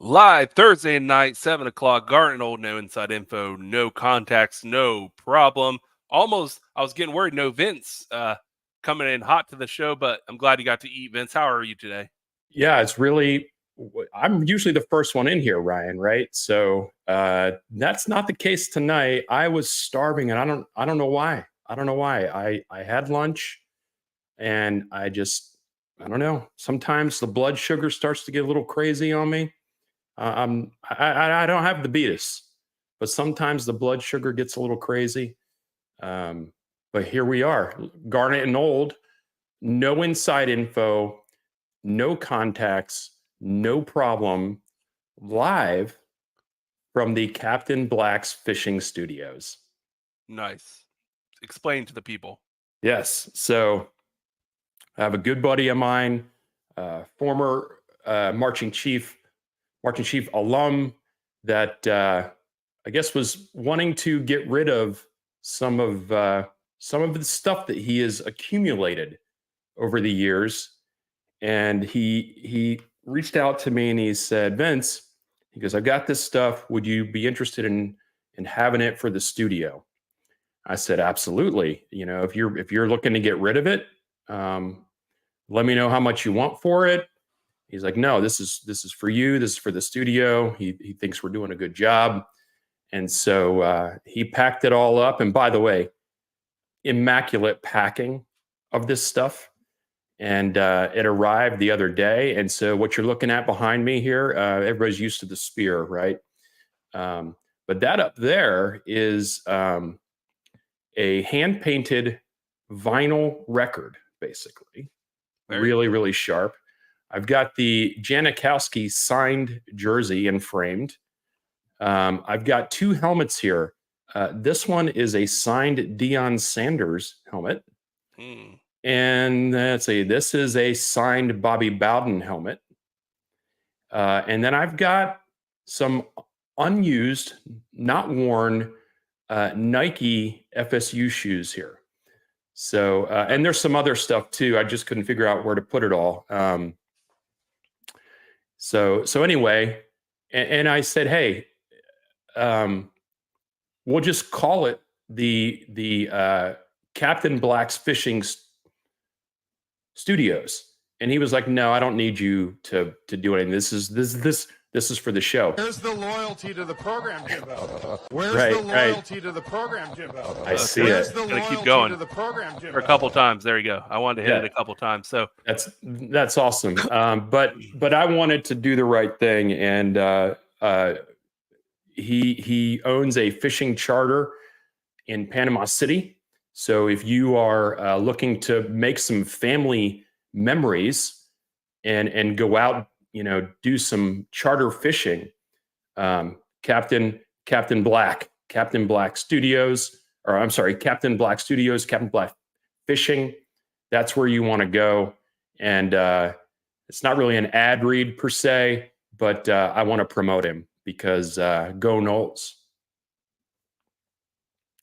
Live Thursday night, 7 o'clock, Garnet Old, no inside info, no contacts, no problem. Almost, I was getting worried, no Vince coming in hot to the show, but I'm glad you got to eat, Vince. How are you today? Yeah, it's really, I'm usually the first one in here, Ryan, right? So that's not the case tonight. I was starving and I don't know why. I don't know why. I had lunch and I don't know. Sometimes the blood sugar starts to get a little crazy on me. I don't have the beatus, but sometimes the blood sugar gets a little crazy. But here we are, Garnet and Old, no inside info, no contacts, no problem, live from the Captain Black's Fishing Studios. Nice. Explain to the people. Yes. So I have a good buddy of mine, former Marching Chief alum that I guess was wanting to get rid of some of the stuff that he has accumulated over the years. And he reached out to me and he said, Vince, he goes, I've got this stuff. Would you be interested in having it for the studio? I said, absolutely. You know, if you're looking to get rid of it, let me know how much you want for it. He's like, no, this is for you. This is for the studio. He thinks we're doing a good job. And so he packed it all up. And by the way, immaculate packing of this stuff. And it arrived the other day. And so what you're looking at behind me here, everybody's used to the spear, right? But that up there is a hand-painted vinyl record, basically. Really, really sharp. I've got the Janikowski signed jersey and framed. I've got two helmets here. This one is a signed Deion Sanders helmet. And let's see, this is a signed Bobby Bowden helmet. And then I've got some unused, not worn Nike FSU shoes here. So, and there's some other stuff too. I just couldn't figure out where to put it all. So anyway, and I said, hey, we'll just call it the Captain Black's Fishing Studios. And he was like, no, I don't need you to do anything. This is for the show. Where's the loyalty to the program, Jimbo? Where's the loyalty to the program, Jimbo? I see it. Gonna keep going for a couple times. There you go. I wanted to hit it a couple times. So that's awesome. But I wanted to do the right thing, and he owns a fishing charter in Panama City. So if you are looking to make some family memories and go out, you know, do some charter fishing, Captain Black Studios, Captain Black Fishing. That's where you want to go. And it's not really an ad read per se, but I want to promote him because go Noles.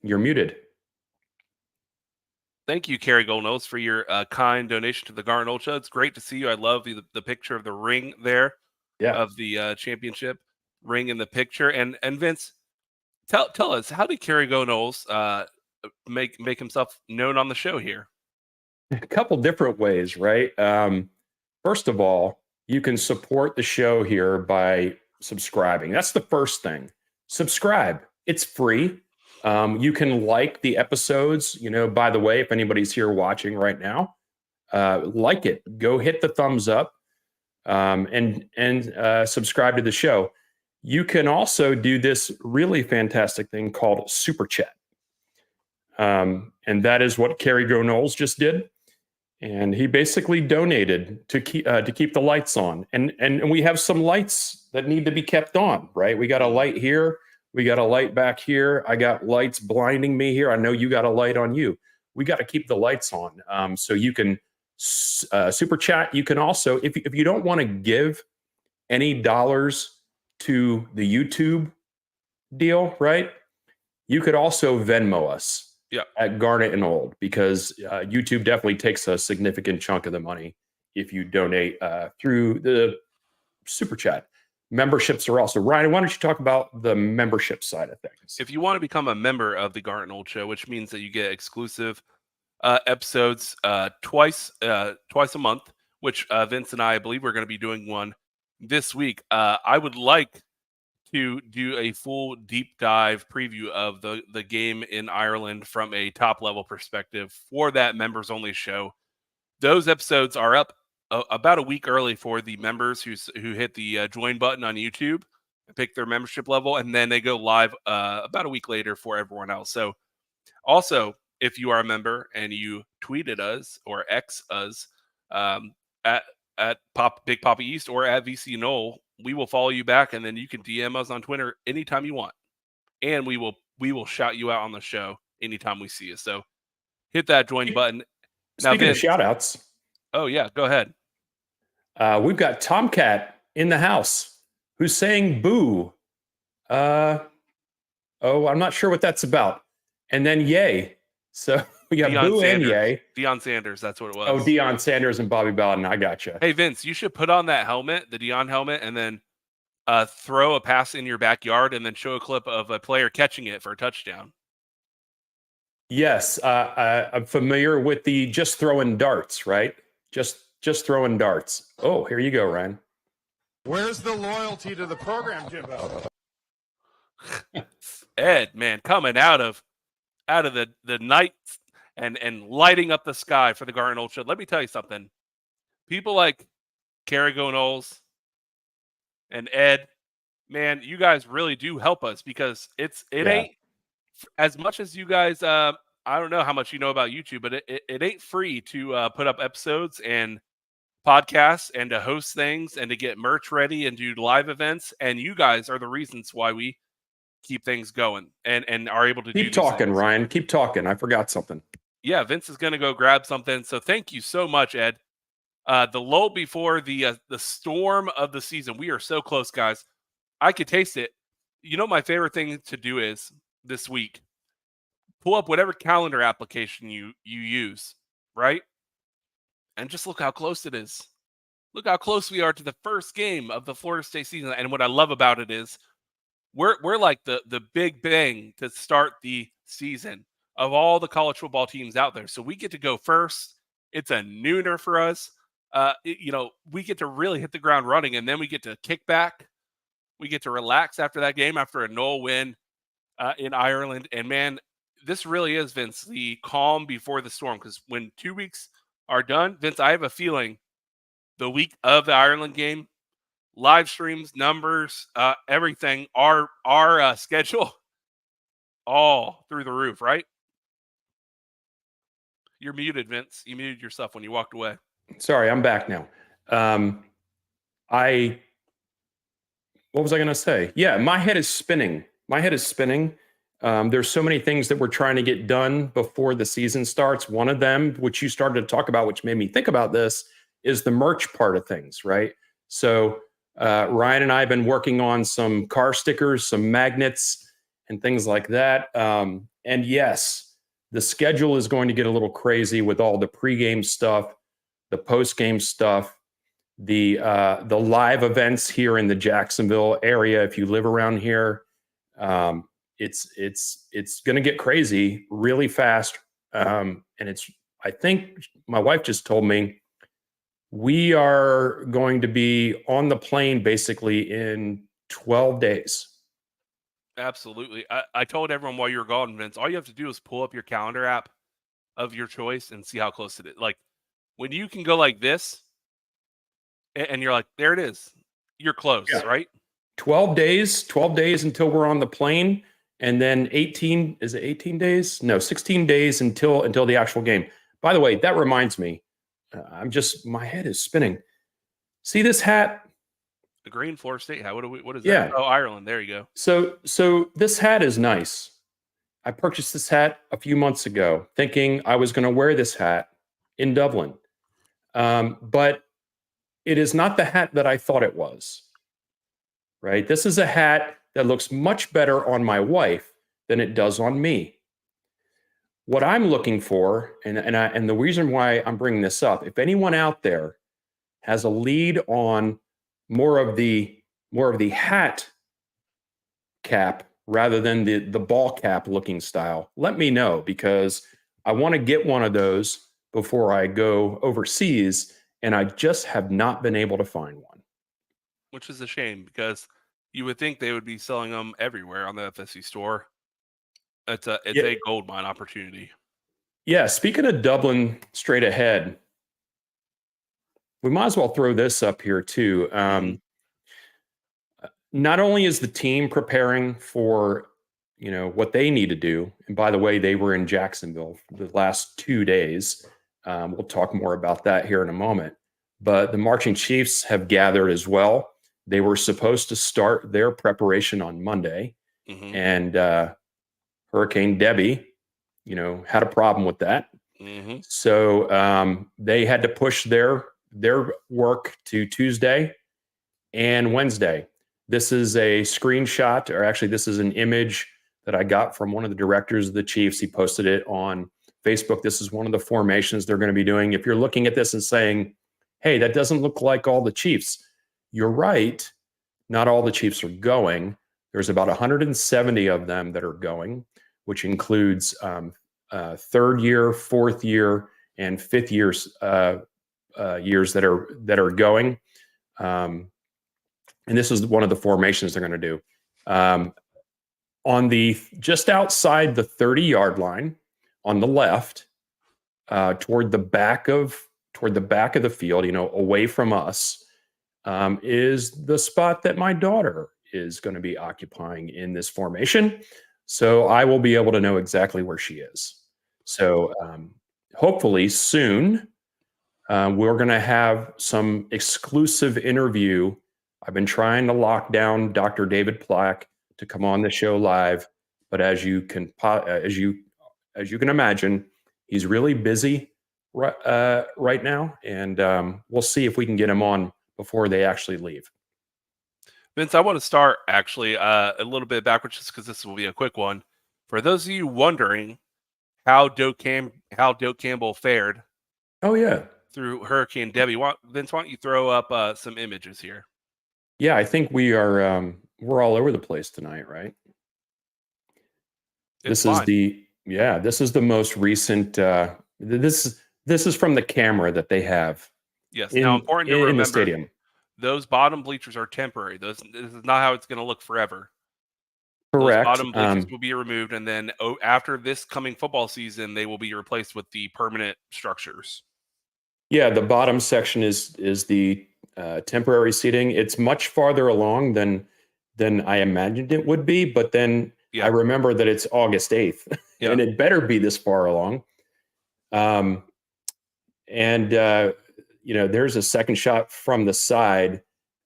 You're muted. Thank you, Kerry Goldnose, for your kind donation to the Garnet Old Show. It's great to see you. I love the picture of the ring there, of the championship ring in the picture. And Vince, tell us, how did Kerry Goldnose make himself known on the show here? A couple different ways, right? First of all, you can support the show here by subscribing. That's the first thing. Subscribe. It's free. You can like the episodes. You know, by the way, if anybody's here watching right now, like it. Go hit the thumbs up and subscribe to the show. You can also do this really fantastic thing called Super Chat. And that is what Noles just did. And he basically donated to keep the lights on. And we have some lights that need to be kept on, right? We got a light here. We got a light back here. I got lights blinding me here. I know you got a light on you. We got to keep the lights on. So you can super chat. You can also, if you don't want to give any dollars to the YouTube deal, right? You could also Venmo us at Garnet Old, because YouTube definitely takes a significant chunk of the money if you donate through the super chat. Memberships are also, Ryan, why don't you talk about the membership side of things? If you want to become a member of the Garnet Old Show, which means that you get exclusive episodes twice a month, which Vince and I believe we're going to be doing one this week. I would like to do a full deep dive preview of the game in Ireland from a top level perspective for that members only show. Those episodes are up about a week early for the members who hit the join button on YouTube and pick their membership level, and then they go live about a week later for everyone else. So also, if you are a member and you tweeted us or X us at Big Papa East or at VC Knoll, we will follow you back, and then you can DM us on Twitter anytime you want, and we will shout you out on the show anytime we see you. So hit that join button. Speaking of shout outs. Oh yeah, go ahead. We've got Tomcat in the house who's saying boo. I'm not sure what that's about. And then yay. So we got boo and yay. Deion Sanders, that's what it was. Oh, Deion Sanders and Bobby Bowden. I gotcha. Hey, Vince, you should put on that helmet, the Deion helmet, and then throw a pass in your backyard and then show a clip of a player catching it for a touchdown. Yes, I'm familiar with the just throwing darts, right? Just throwing darts. Oh, here you go, Ryan. Where's the loyalty to the program, Jimbo? Ed, man, coming out of the night and lighting up the sky for the Garnet Old Show. Let me tell you something. People like Knowles and Ed, man, you guys really do help us, because it ain't as much as you guys. I don't know how much you know about YouTube, but it ain't free to put up episodes and podcasts and to host things and to get merch ready and do live events. And you guys are the reasons why we keep things going and are able to keep talking, Ryan. Keep talking. I forgot something. Yeah, Vince is going to go grab something. So thank you so much, Ed. The lull before the storm of the season. We are so close, guys. I could taste it. You know, my favorite thing to do is this week, pull up whatever calendar application you use, right? And just look how close it is. Look how close we are to the first game of the Florida State season. And what I love about it is we're like the big bang to start the season of all the college football teams out there. So we get to go first. It's a nooner for us. We get to really hit the ground running, and then we get to kick back. We get to relax after that game, after a Noel win in Ireland. And man, this really is, Vince, the calm before the storm. Because when 2 weeks are done, Vince, I have a feeling the week of the Ireland game, live streams, numbers, everything, our schedule, all through the roof, right? You're muted, Vince. You muted yourself when you walked away. Sorry, I'm back now. What was I going to say? Yeah, my head is spinning. There's so many things that we're trying to get done before the season starts. One of them, which you started to talk about, which made me think about this, is the merch part of things, right? So Ryan and I have been working on some car stickers, some magnets, and things like that. And yes, the schedule is going to get a little crazy with all the pregame stuff, the postgame stuff, the live events here in the Jacksonville area. If you live around here, it's going to get crazy really fast. And I think my wife just told me we are going to be on the plane basically in 12 days. Absolutely. I told everyone while you were gone, Vince, all you have to do is pull up your calendar app of your choice and see how close it is. Like when you can go like this and you're like, there it is. You're close, right? 12 days until we're on the plane. and then 18 days? No, 16 days until the actual game. By the way, that reminds me, my head is spinning. See this hat? The green Florida State hat. What is Yeah. that? Oh, Ireland. There you go. So this hat is nice. I purchased this hat a few months ago, thinking I was going to wear this hat in Dublin. But it is not the hat that I thought it was. Right? This is a hat that looks much better on my wife than it does on me. What I'm looking for, and the reason why I'm bringing this up, if anyone out there has a lead on more of the hat cap rather than the ball cap looking style, let me know, because I want to get one of those before I go overseas, and I just have not been able to find one. Which is a shame, because you would think they would be selling them everywhere on the FSU store. It's a gold mine opportunity. Yeah, speaking of Dublin straight ahead, we might as well throw this up here too. Not only is the team preparing for, what they need to do, and by the way, they were in Jacksonville the last 2 days. We'll talk more about that here in a moment. But the Marching Chiefs have gathered as well. They were supposed to start their preparation on Monday, and Hurricane Debbie, had a problem with that. So they had to push their work to Tuesday and Wednesday. This is a screenshot, or actually this is an image that I got from one of the directors of the Chiefs. He posted it on Facebook. This is one of the formations they're going to be doing. If you're looking at this and saying, hey, that doesn't look like all the Chiefs, you're right. Not all the Chiefs are going. There's about 170 of them that are going, which includes third year, fourth year, and fifth years that are going. And this is one of the formations they're going to do. On the just outside the 30-yard line on the left, toward the back of the field, away from us, is the spot that my daughter is going to be occupying in this formation. So I will be able to know exactly where she is. So hopefully soon, we're going to have some exclusive interview. I've been trying to lock down Dr. David Plack to come on the show live, but as you can imagine, he's really busy right now, and we'll see if we can get him on before they actually leave. Vince, I want to start actually a little bit backwards, just because this will be a quick one. For those of you wondering how Doak Campbell fared, through Hurricane Debbie, Vince, why don't you throw up some images here? Yeah, I think we're all over the place tonight, right? This is the most recent. This is from the camera that they have. Yes. Now, important to remember, the stadium. Those bottom bleachers are temporary. This is not how it's going to look forever. Correct. Those bottom bleachers will be removed, and then after this coming football season, they will be replaced with the permanent structures. Yeah, the bottom section is the temporary seating. It's much farther along than I imagined it would be, but then I remember that it's August 8th, and it better be this far along. There's a second shot from the side.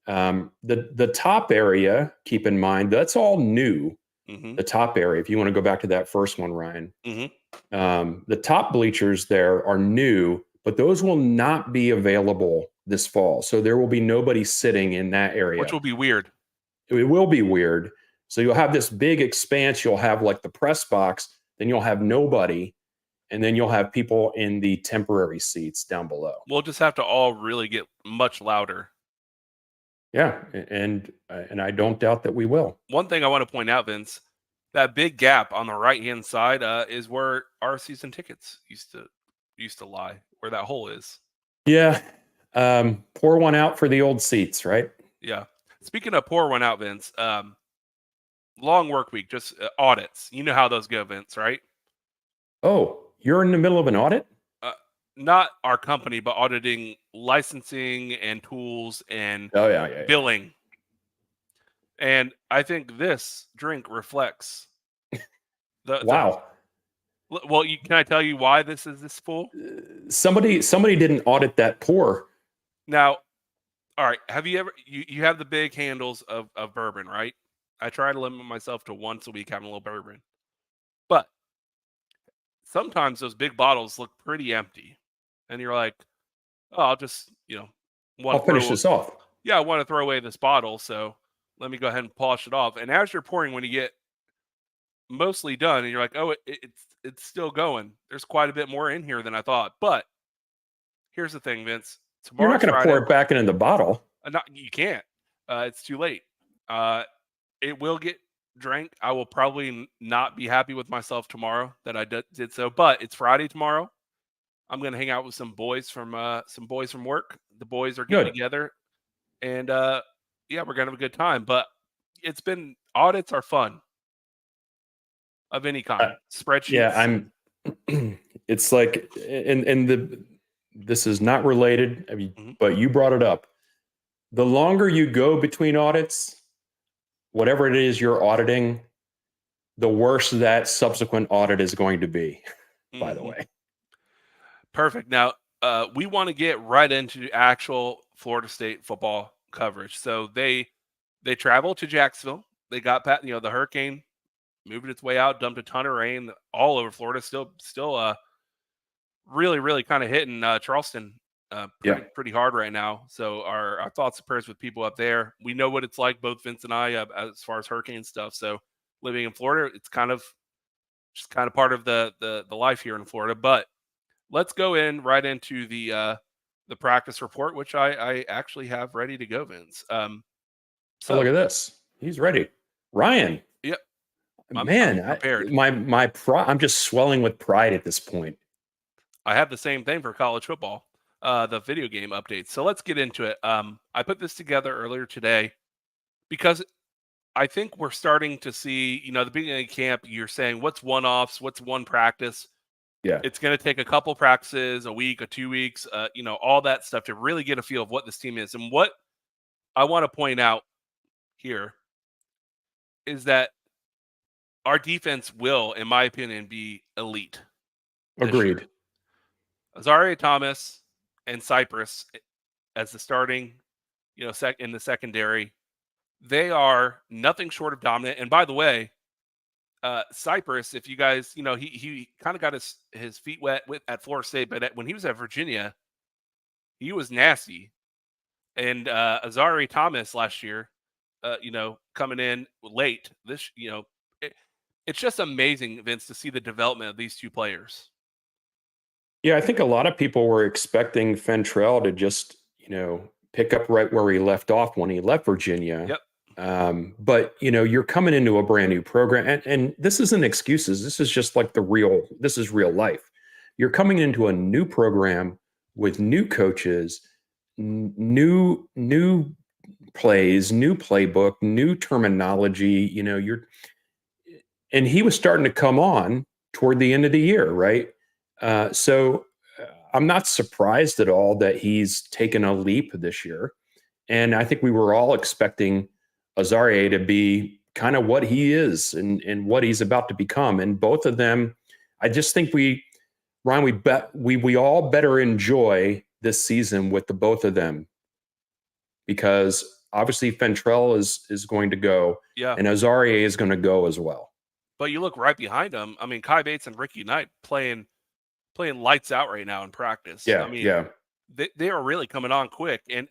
The top area, keep in mind, that's all new. The top area, if you want to go back to that first one, Ryan, the top bleachers there are new, but those will not be available this fall. So there will be nobody sitting in that area. Which will be weird. It will be weird. So you'll have this big expanse. You'll have like the press box, then you'll have nobody, and then you'll have people in the temporary seats down below. We'll just have to all really get much louder. Yeah, and I don't doubt that we will. One thing I want to point out, Vince, that big gap on the right-hand side is where our season tickets used to lie, where that hole is. Yeah. Pour one out for the old seats, right? Yeah. Speaking of pour one out, Vince, long work week, just audits. You know how those go, Vince, right? Oh, you're in the middle of an audit? Not our company, but auditing licensing and tools and billing. And I think this drink reflects Wow. Well, can I tell you why this is this full? Somebody didn't audit that pour. Now, all right. Have you ever you have the big handles of bourbon, right? I try to limit myself to once a week having a little bourbon, but sometimes those big bottles look pretty empty, and you're like, oh, I'll just I'll finish this off. Yeah, I want to throw away this bottle, so let me go ahead and polish it off. And as you're pouring, when you get mostly done, and you're like, oh, it's still going. There's quite a bit more in here than I thought. But here's the thing, Vince. You're not going to pour it back into the bottle. You can't. It's too late. It will get drank. I will probably not be happy with myself tomorrow that I did so. But it's Friday tomorrow. I'm going to hang out with some boys from work. The boys are getting together, and yeah, we're going to have a good time. But audits are fun of any kind. Spreadsheets. Yeah, it's like, this is not related. I mean, but you brought it up. The longer you go between audits, whatever it is you're auditing, the worse that subsequent audit is going to be, by the way. Perfect. Now, we want to get right into actual Florida State football coverage. So they traveled to Jacksonville. They got the hurricane moving its way out, dumped a ton of rain all over Florida. Still really, really kind of hitting Charleston pretty hard right now. So our thoughts and prayers with people up there. We know what it's like, both Vince and I, as far as hurricane stuff. So living in Florida, it's kind of part of the life here in Florida. But let's go right into the practice report, which I actually have ready to go, Vince. So look at this. He's ready. Ryan. Yep. Man, I'm prepared. I'm just swelling with pride at this point. I have the same thing for college football, the video game updates. So let's get into it. I put this together earlier today because I think we're starting to see, the beginning of camp, you're saying what's one-offs, what's one practice. Yeah. It's going to take a couple practices, a week or 2 weeks, all that stuff to really get a feel of what this team is. And what I want to point out here is that our defense will, in my opinion, be elite. Agreed. Azaria Thomas and Cypress as the starting, in the secondary, they are nothing short of dominant. And by the way, Cypress, if you guys, he kind of got his feet wet at Florida State, but when he was at Virginia, he was nasty. And Azaria Thomas last year, coming in late, it's just amazing, Vince, to see the development of these two players. Yeah, I think a lot of people were expecting Fentrell to just, pick up right where he left off when he left Virginia. Yep. But, you're coming into a brand new program, and this isn't excuses. This is just like this is real life. You're coming into a new program with new coaches, new plays, new playbook, new terminology. And he was starting to come on toward the end of the year, right? So I'm not surprised at all that he's taken a leap this year. And I think we were all expecting Azaria to be kind of what he is and what he's about to become. And both of them, I just think we all better enjoy this season with the both of them, because obviously Fentrell is going to go, and Azaria is going to go as well. But you look right behind them. I mean, Kai Bates and Ricky Knight playing lights out right now in practice. Yeah, I mean, they are really coming on quick. And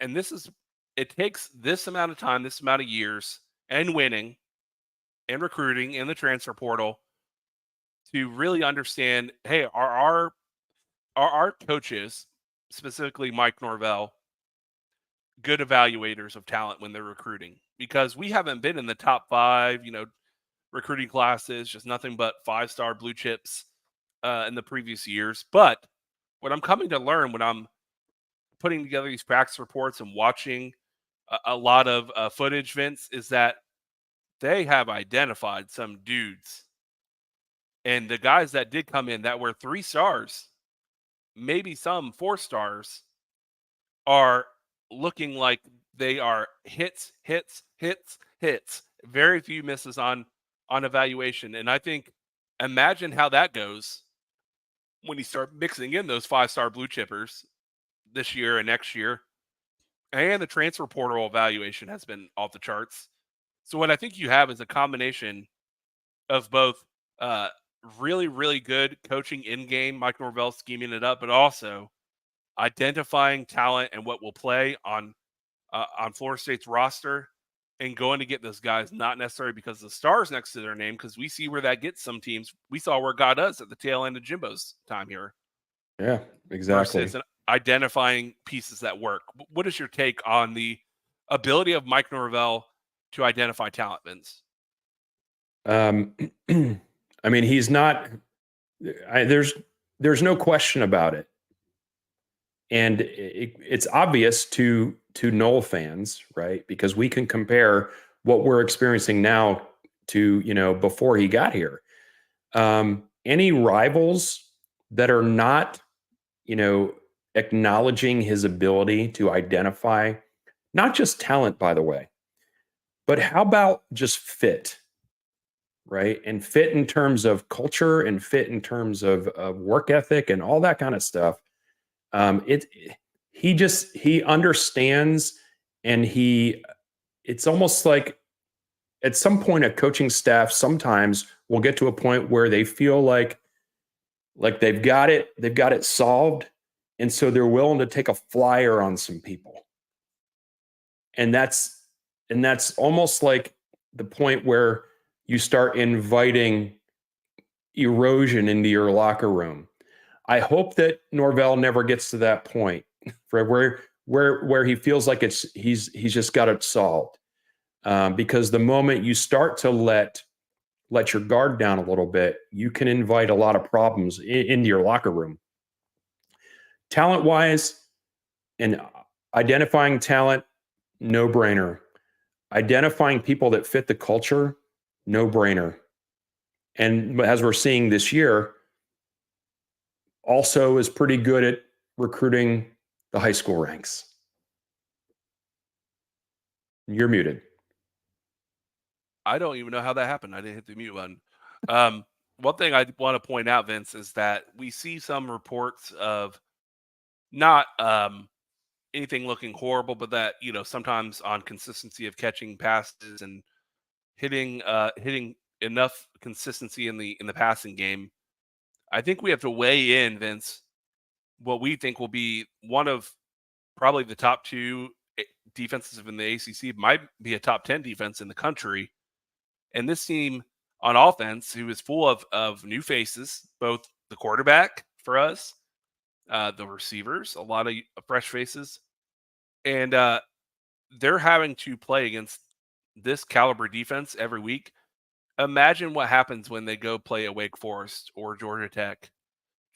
it takes this amount of time, this amount of years, and winning, and recruiting, in the transfer portal, to really understand, hey, are our coaches, specifically Mike Norvell, good evaluators of talent when they're recruiting? Because we haven't been in the top 5, recruiting classes, just nothing but 5-star blue chips in the previous years. But what I'm coming to learn when I'm putting together these practice reports and watching a lot of footage, Vince, is that they have identified some dudes. And the guys that did come in that were 3 stars, maybe some 4 stars, are looking like they are hits. Very few misses on evaluation. And I think imagine how that goes when you start mixing in those 5-star blue chippers this year and next year. And the transfer portal evaluation has been off the charts. So what I think you have is a combination of both really, really good coaching in game, Mike Norvell scheming it up, but also identifying talent and what will play on Florida State's roster and going to get those guys, not necessarily because the stars next to their name, because we see where that gets some teams. We saw where God us at the tail end of Jimbo's time here. Yeah, exactly. Versus identifying pieces that work. What is your take on the ability of Mike Norvell to identify talent, Vince? I mean, he's not. There's no question about it, and it's obvious to Nole fans, right? Because we can compare what we're experiencing now to before he got here. Any rivals that are not acknowledging his ability to identify not just talent, by the way, but how about just fit? Right. And fit in terms of culture and fit in terms of work ethic and all that kind of stuff. He understands, and it's almost like at some point a coaching staff sometimes will get to a point where they feel like they've got it solved. And so they're willing to take a flyer on some people. And that's almost like the point where you start inviting erosion into your locker room. I hope that Norvell never gets to that point where he feels like he's just got it solved. Because the moment you start to let your guard down a little bit, you can invite a lot of problems into your locker room. Talent-wise and identifying talent, no brainer. Identifying people that fit the culture, no brainer. And as we're seeing this year, also is pretty good at recruiting the high school ranks. You're muted. I don't even know how that happened. I didn't hit the mute button. One thing I want to point out, Vince, is that we see some reports of not anything looking horrible, but that sometimes on consistency of catching passes and hitting enough consistency in the passing game. I think we have to weigh in, Vince, what we think will be one of probably the top 2 defenses in the ACC, might be a top 10 defense in the country. And this team on offense, who is full of new faces, both the quarterback for us, the receivers, a lot of fresh faces, and they're having to play against this caliber defense every week. Imagine what happens when they go play at Wake Forest or Georgia Tech.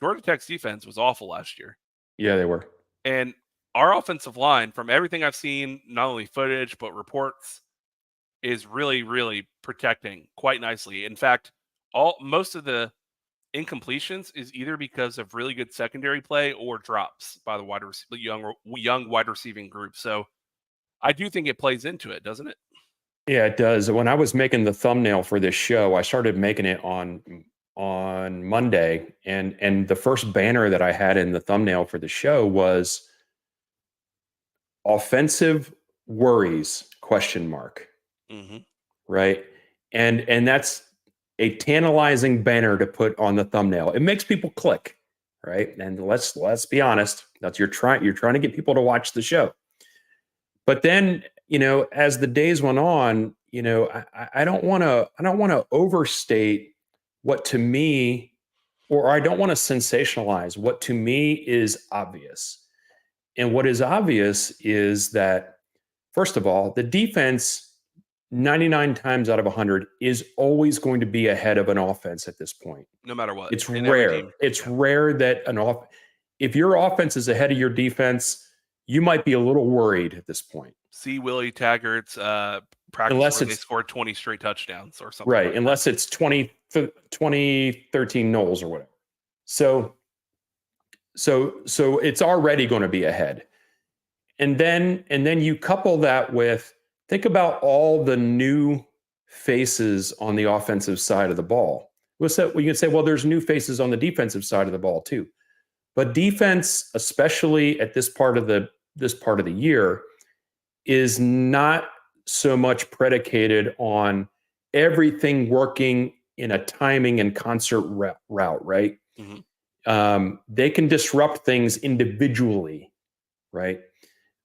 Georgia Tech's defense was awful last year. Yeah, they were. And our offensive line, from everything I've seen, not only footage, but reports, is really, really protecting quite nicely. In fact, most of the incompletions is either because of really good secondary play or drops by the young wide receiving group. So I do think it plays into it, doesn't it? Yeah, it does. When I was making the thumbnail for this show, I started making it on Monday, and the first banner that I had in the thumbnail for the show was offensive worries ? Mm-hmm. Right. And that's a tantalizing banner to put on the thumbnail. It makes people click, right? And let's be honest, that's you're trying to get people to watch the show. But then, as the days went on, I don't want to overstate what to me, or I don't want to sensationalize what to me is obvious. And what is obvious is that, first of all, the defense 99 times out of 100 is always going to be ahead of an offense at this point. No matter what. It's rare. It's rare that if your offense is ahead of your defense, you might be a little worried at this point. See Willie Taggart's practice where they scored 20 straight touchdowns or something. Right, like unless that. It's 2013 Noles or whatever. So it's already going to be ahead. And then you couple that with, think about all the new faces on the offensive side of the ball. You can say, well, there's new faces on the defensive side of the ball too. But defense, especially at this part of the year, is not so much predicated on everything working in a timing and concert route, right? Mm-hmm. They can disrupt things individually, right?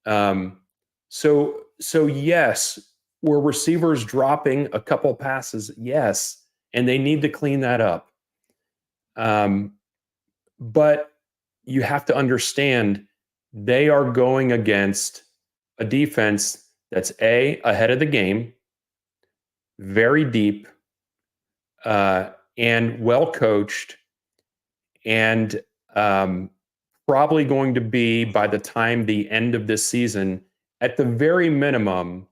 So yes, were receivers dropping a couple passes? Yes, and they need to clean that up. But you have to understand they are going against a defense that's ahead of the game, very deep, and well coached, and probably going to be, by the time the end of this season, at the very minimum,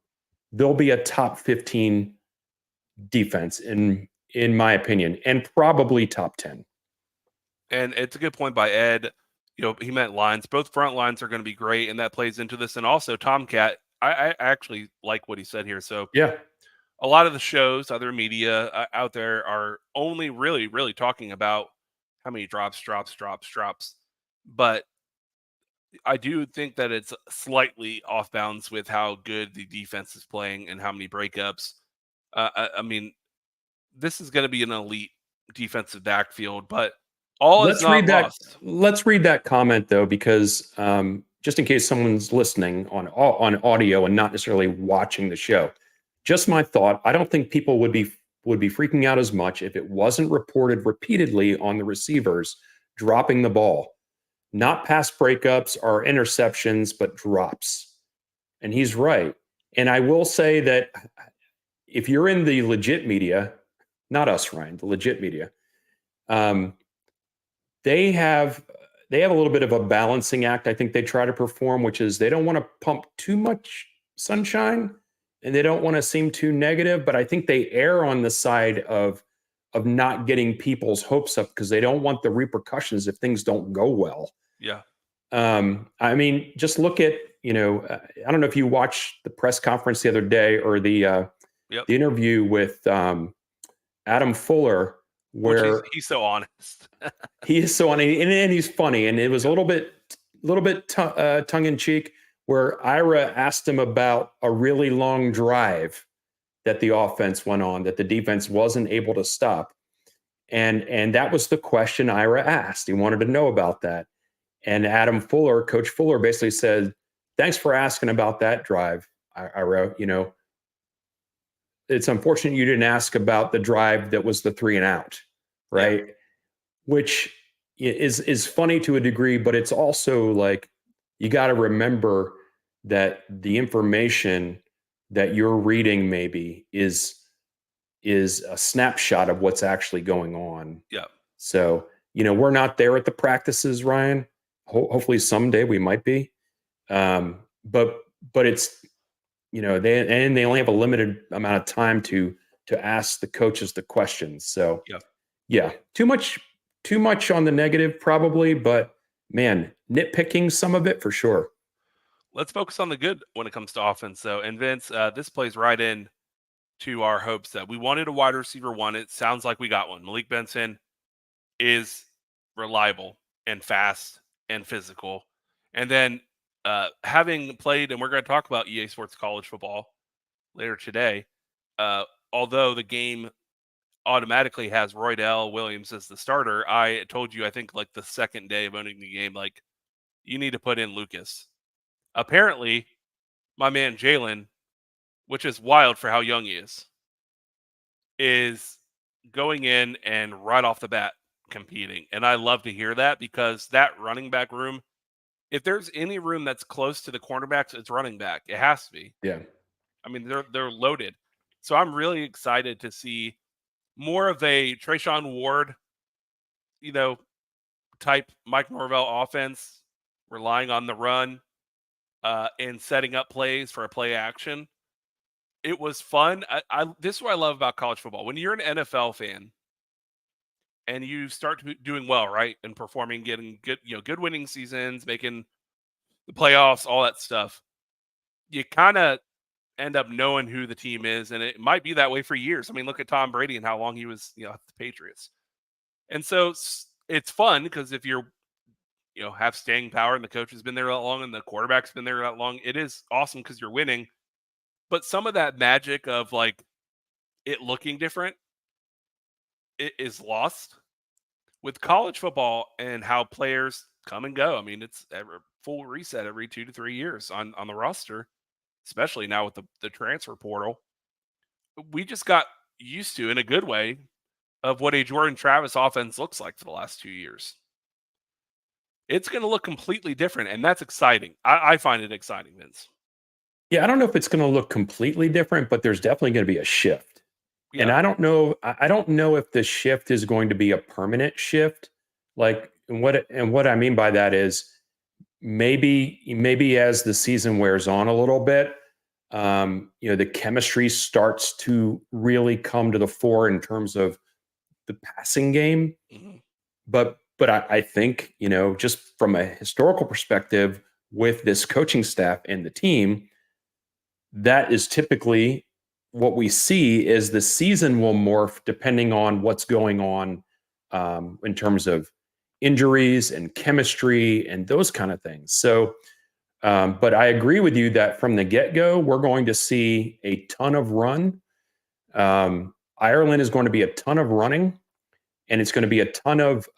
they'll be a top 15 defense in my opinion, and probably top 10. And it's a good point by Ed. He meant lines. Both front lines are going to be great, and that plays into this. And also, Tomcat, I actually like what he said here. So yeah, a lot of the shows, other media out there, are only really, really talking about how many drops. But I do think that it's slightly off bounds with how good the defense is playing and how many breakups. I mean, this is going to be an elite defensive backfield, but let's read that comment though, because just in case someone's listening on audio and not necessarily watching the show, just my thought. I don't think people would be freaking out as much if it wasn't reported repeatedly on the receivers dropping the ball, not pass breakups or interceptions, but drops. And he's right. And I will say that if you're in the legit media, not us, Ryan, the legit media, they have a little bit of a balancing act. I think they try to perform, which is they don't want to pump too much sunshine and they don't want to seem too negative, but I think they err on the side of not getting people's hopes up because they don't want the repercussions if things don't go well. Yeah. I mean, just look at, I don't know if you watched the press conference the other day or the interview with Adam Fuller, where he's so honest. He is so honest, and he's funny. And it was a little bit tongue in cheek, where Ira asked him about a really long drive that the offense went on that the defense wasn't able to stop, and that was the question Ira asked. He wanted to know about that, and Coach Fuller, basically said, "Thanks for asking about that drive, Ira. It's unfortunate you didn't ask about the drive that was the 3 and out, right?" Yeah. Which is funny to a degree, but it's also like, you got to remember that the information that you're reading maybe is a snapshot of what's actually going on. Yeah. So, we're not there at the practices, Ryan. Hopefully someday we might be. But it's, they only have a limited amount of time to ask the coaches the questions. So yeah, too much on the negative probably, but man, nitpicking some of it for sure. Let's focus on the good when it comes to offense, though. And Vince, this plays right in to our hopes that we wanted a wide receiver one. It sounds like we got one. Malik Benson is reliable and fast and physical. And then having played, and we're going to talk about EA Sports College Football later today, although the game automatically has Roydell Williams as the starter, I told you, I think like the second day of owning the game, like, you need to put in Lucas. Apparently, my man Jalen, which is wild for how young he is going in and right off the bat competing. And I love to hear that, because that running back room, if there's any room that's close to the cornerbacks, it's running back. It has to be. Yeah. I mean, they're loaded. So I'm really excited to see more of a Trayshawn Ward, type Mike Norvell offense, relying on the run and setting up plays for a play action. It was fun. This is what I love about college football. When you're an NFL fan and you start doing well, right, and performing, getting good, good winning seasons, making the playoffs, all that stuff, you kind of end up knowing who the team is, and it might be that way for years. I mean, look at Tom Brady and how long he was, at the Patriots. And so it's fun because if you're, have staying power and the coach has been there that long and the quarterback's been there that long, it is awesome because you're winning. But some of that magic of like it looking different, it is lost with college football and how players come and go. I mean, it's a full reset every 2 to 3 years on the roster, especially now with the transfer portal. We just got used to, in a good way, of what a Jordan Travis offense looks like for the last 2 years. It's going to look completely different, and that's exciting. I find it exciting, Vince. Yeah, I don't know if it's going to look completely different, but there's definitely going to be a shift. Yeah. And I don't know if the shift is going to be a permanent shift. Like, and what I mean by that is maybe as the season wears on a little bit, the chemistry starts to really come to the fore in terms of the passing game. Mm-hmm. But I think, just from a historical perspective with this coaching staff and the team, that is typically what we see is the season will morph depending on what's going on in terms of injuries and chemistry and those kind of things. So, but I agree with you that from the get-go, we're going to see a ton of run. Ireland is going to be a ton of running, and it's going to be a ton of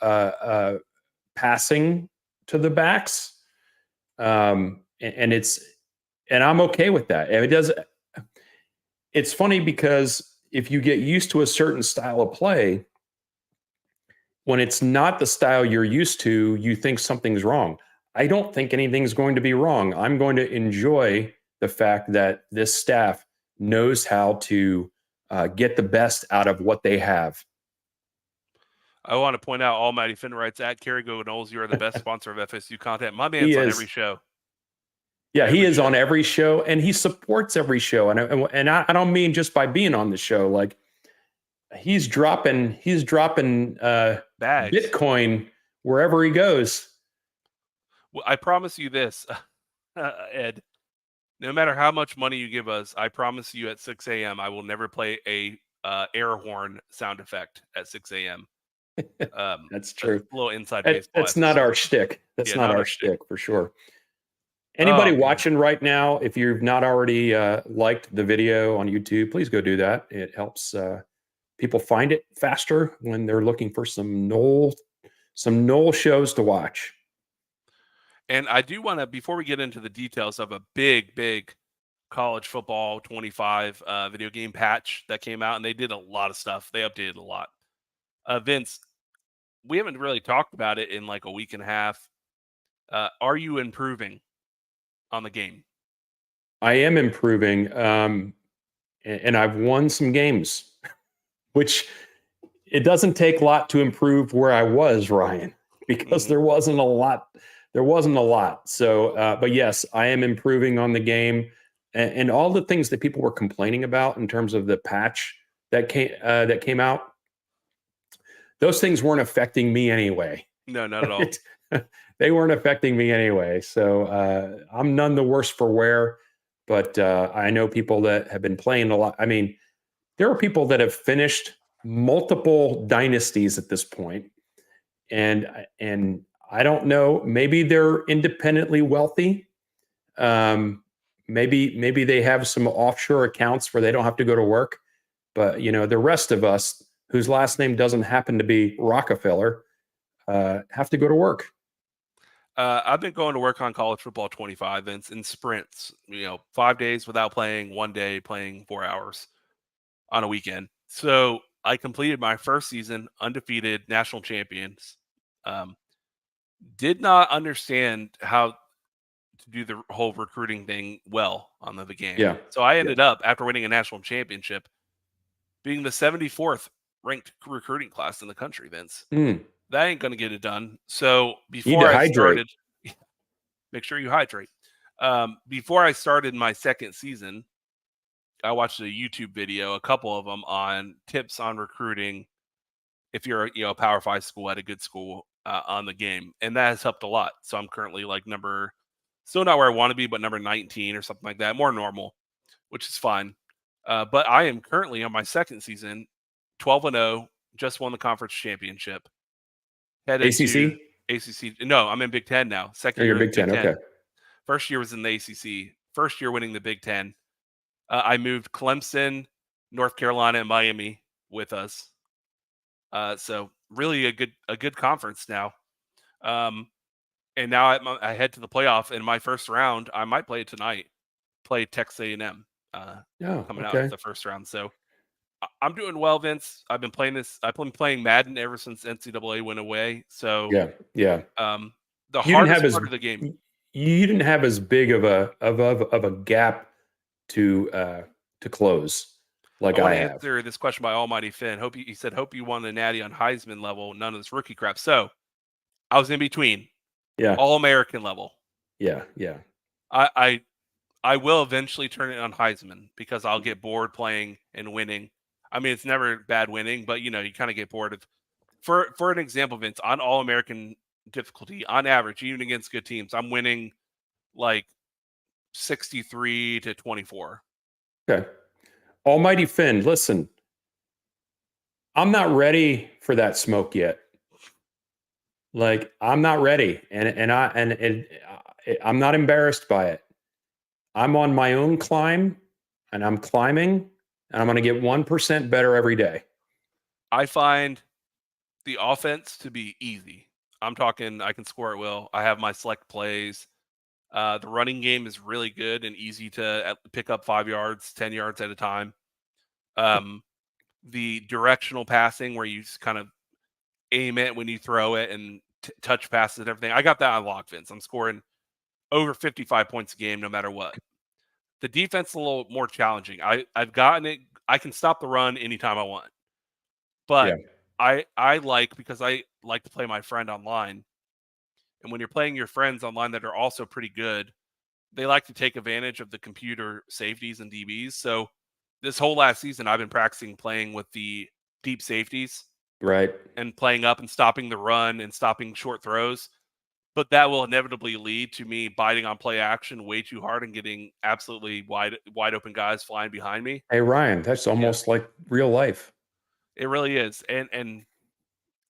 passing to the backs. And I'm okay with that. And it's funny because if you get used to a certain style of play, when it's not the style you're used to, you think something's wrong. I don't think anything's going to be wrong. I'm going to enjoy the fact that this staff knows how to get the best out of what they have. I want to point out, Almighty Finn writes, at Kerry Go Noles, you are the best sponsor of FSU content. My man's on every show. Yeah, he is on every show, and he supports every show. And I don't mean just by being on the show. Like, he's dropping bags, Bitcoin wherever he goes. Well, I promise you this, Ed. No matter how much money you give us, I promise you at 6 a.m. I will never play a air horn sound effect at 6 a.m. That's true. A little inside baseball. That's not our shtick. That's not our shtick for sure. Anybody watching right now, if you've not already liked the video on YouTube, please go do that. It helps people find it faster when they're looking for some Noel shows to watch. And I do want to, before we get into the details of a big college football 25 video game patch that came out, and they did a lot of stuff. They updated a lot. Vince, we haven't really talked about it in like a week and a half. Are you improving on the game? I am improving, and I've won some games, which it doesn't take a lot to improve where I was, Ryan, because there wasn't a lot. So, but yes, I am improving on the game, and all the things that people were complaining about in terms of the patch that came out. Those things weren't affecting me anyway. No, not at all. They weren't affecting me anyway. So I'm none the worse for wear, but I know people that have been playing a lot. I mean, there are people that have finished multiple dynasties at this point, and I don't know, maybe they're independently wealthy. Maybe they have some offshore accounts where they don't have to go to work, but the rest of us whose last name doesn't happen to be Rockefeller have to go to work. I've been going to work on college football 25 in sprints, 5 days without playing, 1 day playing 4 hours on a weekend. So I completed my first season undefeated, national champions. Did not understand how to do the whole recruiting thing well on the game. Yeah. So I ended up, after winning a national championship, being the 74th ranked recruiting class in the country, Vince. That ain't going to get it done. So before I started, make sure you hydrate. Before I started my second season, I watched a YouTube video, a couple of them, on tips on recruiting if you're a Power 5 school at a good school on the game. And that has helped a lot. So I'm currently like still not where I want to be, but number 19 or something like that, more normal. which is fine. But I am currently on my second season, 12-0, just won the conference championship. Headed ACC? to ACC. No, I'm in Big Ten now. Second year you're in Big Ten. Okay. First year was in the ACC. First year winning the Big Ten. I moved Clemson, North Carolina, and Miami with us. So really a good conference now. And now I head to the playoff. In my first round, I might play it tonight. Play Texas A&M. Coming out of the first round. So I'm doing well, Vince. I've been playing this. I've been playing Madden ever since NCAA went away. So yeah. The hardest part of the game. You didn't have as big of a gap to close like I want to have. answer this question by Almighty Finn. He said, hope you won the Natty on Heisman level. None of this rookie crap. So I was in between. Yeah. All American level. Yeah. I will eventually turn it on Heisman because I'll get bored playing and winning. I mean, it's never bad winning, but you kind of get bored of. For an example, Vince, on All American difficulty, on average, even against good teams, I'm winning like 63-24. Okay. Almighty Finn, listen, I'm not ready for that smoke yet. Like, I'm not ready, and I'm not embarrassed by it. I'm on my own climb, and I'm climbing, and I'm going to get 1% better every day. I find the offense to be easy. I'm talking I can score at will. I have my select plays. The running game is really good and easy to pick up 5 yards, 10 yards at a time. The directional passing where you kind of aim it when you throw it and touch passes and everything. I got that on lock, Vince. I'm scoring over 55 points a game no matter what. The defense is a little more challenging. I've gotten it. I can stop the run anytime I want. But I like, because I like to play my friend online. And when you're playing your friends online that are also pretty good, they like to take advantage of the computer safeties and DBs. So this whole last season, I've been practicing playing with the deep safeties. Right. And playing up and stopping the run and stopping short throws. But that will inevitably lead to me biting on play action way too hard and getting absolutely wide open guys flying behind me. Hey, Ryan, that's almost like real life. It really is. And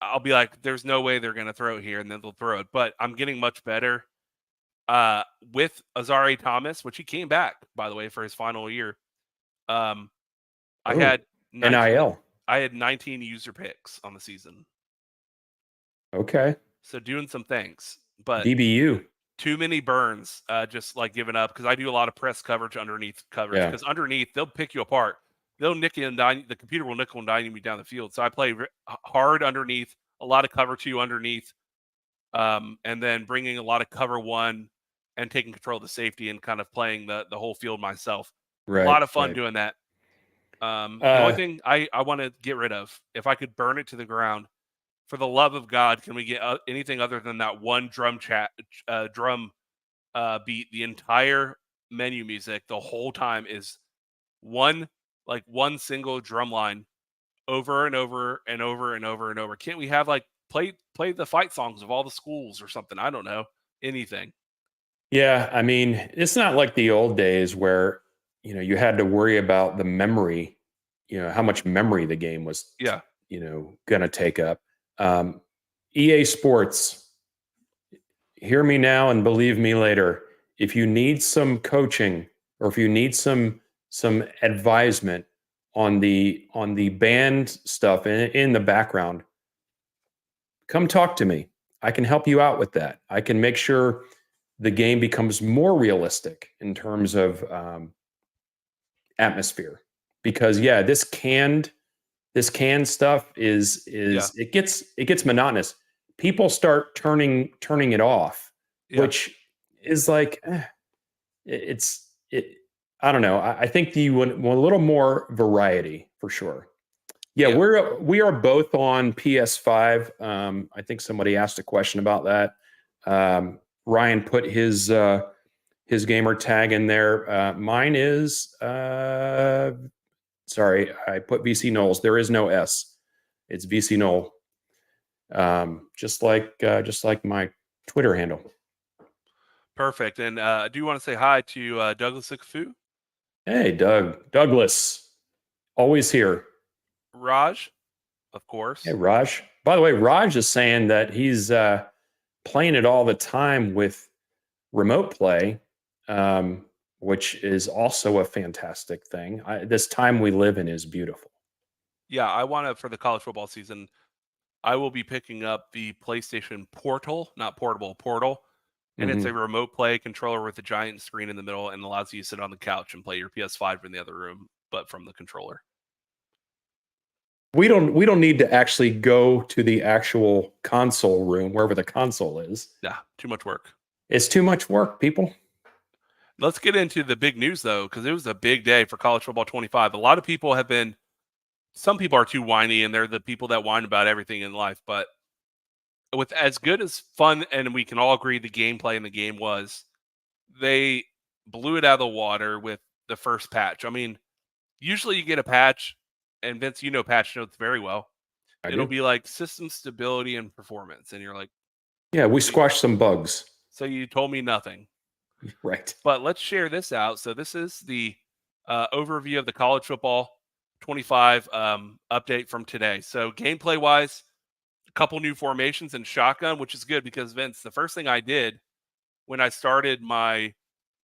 I'll be like, there's no way they're going to throw it here, and then they'll throw it. But I'm getting much better with Azari Thomas, which he came back, by the way, for his final year. I had 19, NIL. I had 19 user picks on the season. Okay. So doing some things. But DBU. Too many burns, just like giving up, because I do a lot of press coverage underneath coverage. Because underneath, they'll pick you apart. They'll nick you and dine. The computer will nickel and dime you down the field. So I play hard underneath, a lot of cover 2 underneath, and then bringing a lot of cover 1 and taking control of the safety and kind of playing the whole field myself. Right, a lot of fun doing that. The only thing I want to get rid of, if I could burn it to the ground, for the love of God, can we get anything other than that one drum beat? The entire menu music the whole time is one single drum line over and over and over and over and over. Can't we have play the fight songs of all the schools or something? I don't know, anything. Yeah, I mean, it's not like the old days where you had to worry about the memory, how much memory the game was going to take up. EA Sports, hear me now and believe me later. If you need some coaching or if you need some advisement on the band stuff in the background, come talk to me. I can help you out with that. I can make sure the game becomes more realistic in terms of atmosphere. Because this canned stuff is it gets monotonous. People start turning it off, which is like I don't know. I think you want a little more variety for sure. Yeah, we are both on PS5. I think somebody asked a question about that. Ryan put his gamer tag in there. Mine is sorry, I put VC Noles. There is no S. It's VC Nole. Just like my Twitter handle. Perfect. And do you want to say hi to Douglas Ikafu? Hey, Douglas, always here. Raj, of course. Hey, Raj. By the way, Raj is saying that he's playing it all the time with remote play, which is also a fantastic thing. This time we live in is beautiful. Yeah, I want to, for the college football season, I will be picking up the PlayStation Portal, not portable, Portal. And it's a remote play controller with a giant screen in the middle and allows you to sit on the couch and play your PS5 in the other room, but from the controller. We don't need to actually go to the actual console room, wherever the console is. Yeah, too much work. It's too much work, people. Let's get into the big news, though, because it was a big day for college football 25. A lot of people have been, some people are too whiny, and they're the people that whine about everything in life. But with as good as fun, and we can all agree the gameplay in the game was, they blew it out of the water with the first patch. I mean, usually you get a patch, and Vince, you know patch notes very well. It'll be like system stability and performance. And you're like, yeah, we squashed some bugs. So you told me nothing. Right. But let's share this out. So this is the overview of the college football 25 update from today. So gameplay wise, a couple new formations and shotgun, which is good because Vince, the first thing I did when I started my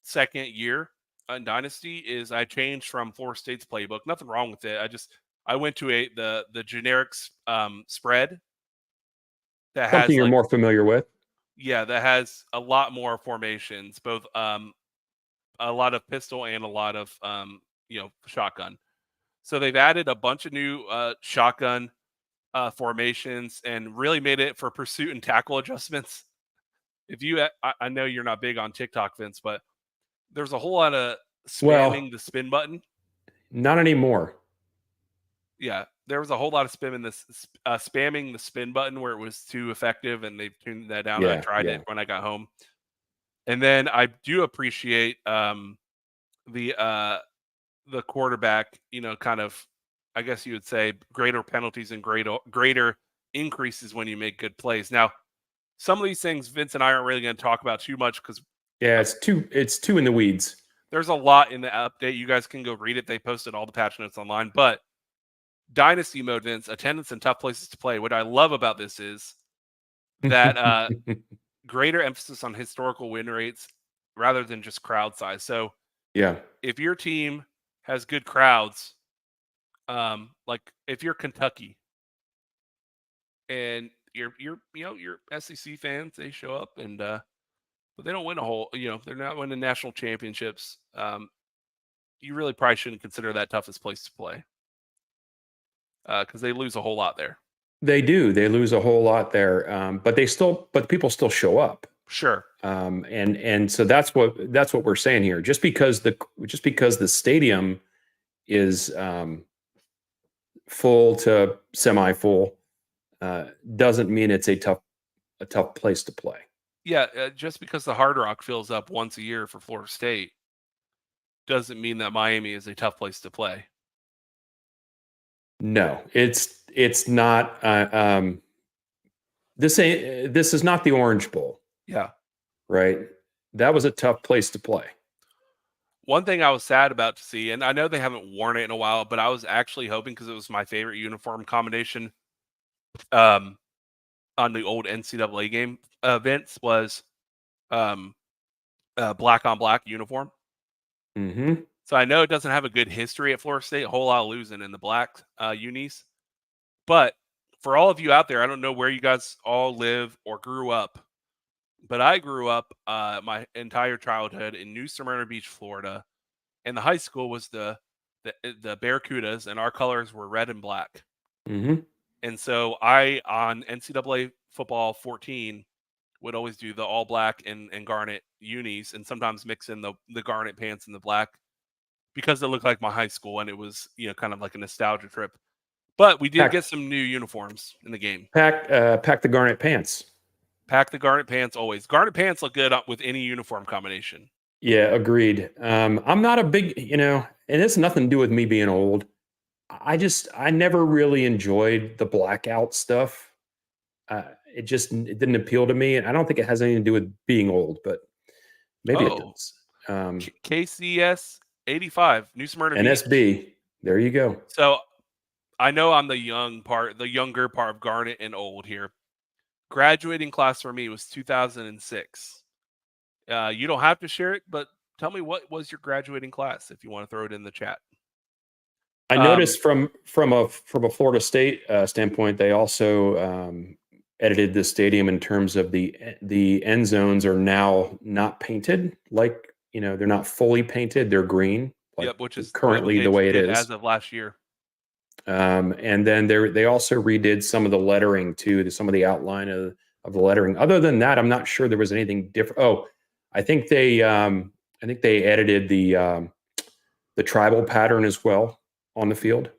second year in Dynasty is I changed from Florida State's playbook. Nothing wrong with it. I went to the generic spread that something has you're more familiar with. Yeah, that has a lot more formations, both a lot of pistol and a lot of shotgun. So they've added a bunch of new shotgun formations and really made it for pursuit and tackle adjustments. If you, I know you're not big on TikTok, Vince, but there's a whole lot of spamming the spin button. Not anymore. Yeah, there was a whole lot of spamming the spin button where it was too effective, and they've tuned that down. I tried it when I got home, and then I do appreciate the quarterback. Kind of, I guess you would say, greater penalties and greater increases when you make good plays. Now, some of these things Vince and I aren't really going to talk about too much because it's too in the weeds. There's a lot in the update. You guys can go read it. They posted all the patch notes online, but Dynasty mode, Vince, attendance and tough places to play. What I love about this is that greater emphasis on historical win rates rather than just crowd size. So, yeah, if your team has good crowds, like if you're Kentucky and you're SEC fans, they show up and but they don't win a whole. They're not winning national championships. You really probably shouldn't consider that toughest place to play. Because they lose a whole lot there. They do. They lose a whole lot there, but people still show up. Sure. And so that's what we're saying here. Just because the stadium is full to semi-full doesn't mean it's a tough place to play. Yeah, just because the Hard Rock fills up once a year for Florida State doesn't mean that Miami is a tough place to play. No, it's not. This is not the Orange Bowl. Yeah, right. That was a tough place to play. One thing I was sad about to see, and I know they haven't worn it in a while, but I was actually hoping because it was my favorite uniform combination, on the old NCAA game events was, black on black uniform. Mm-hmm. So I know it doesn't have a good history at Florida State, a whole lot of losing in the black unis. But for all of you out there, I don't know where you guys all live or grew up, but I grew up my entire childhood in New Smyrna Beach, Florida, and the high school was the Barracudas, and our colors were red and black. Mm-hmm. And so I, on NCAA football 14, would always do the all black and garnet unis, and sometimes mix in the garnet pants and the black, because it looked like my high school and it was, kind of like a nostalgia trip. But we did get some new uniforms in the game. Pack the garnet pants. Pack the garnet pants always. Garnet pants look good with any uniform combination. Yeah, agreed. I'm not a big, and it's nothing to do with me being old. I never really enjoyed the blackout stuff. It didn't appeal to me. And I don't think it has anything to do with being old, but maybe it does. KCS 85, New Smyrna Beach. NSB. There you go. So I know I'm the younger part of Garnet and Old here. Graduating class for me was 2006. You don't have to share it, but tell me, what was your graduating class if you want to throw it in the chat. I noticed from a Florida State standpoint, they also edited the stadium in terms of the end zones are now not painted, like, they're not fully painted, they're green, like which is currently the way it is as of last year. And then they also redid some of the lettering too, some of the outline of the lettering. Other than that, I'm not sure there was anything different. Oh, I think they edited the tribal pattern as well on the field.